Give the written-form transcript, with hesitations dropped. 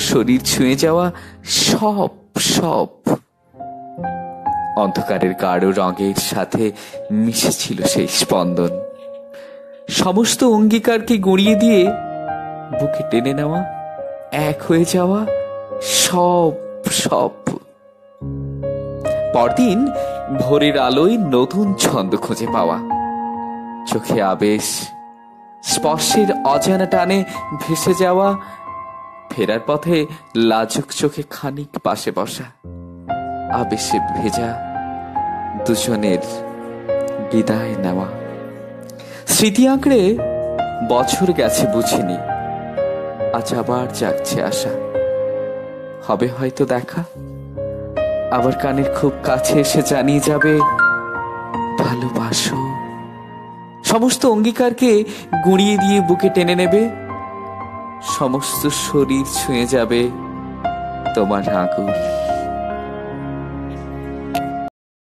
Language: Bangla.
শরীর ছুঁয়ে যাওয়া সব সব অন্ধকারের গাঢ় রঙের সাথে মিশেছিল সেই স্পন্দন। সমস্ত অঙ্গীকারকে গুঁড়িয়ে দিয়ে বুকে টেনে নেওয়া, এক হয়ে যাওয়া সব সব। পরদিন ভোরের আলোয় নতুন ছন্দ খুঁজে পাওয়া, চোখে আবেশ, স্পর্শের অজানা টানে ভেসে যাওয়া, ফেরার পথে লাজুক চোখে খানিক পাশে বসা, আবেশে ভেজা দুজনের বিদায় নেওয়া। স্মৃতি আঁকড়ে বছর গেছে বুঝিনি, আজ আবার জাগছে আশা, হবে হয়তো দেখা, আবার কানের খুব কাছে এসে জানিয়ে যাবে ভালোবাসো। সমস্ত অঙ্গীকারকে গুঁড়িয়ে দিয়ে বুকে টেনে নেবে, সমস্ত শরীর ছুঁয়ে যাবে তোমার আঙুল।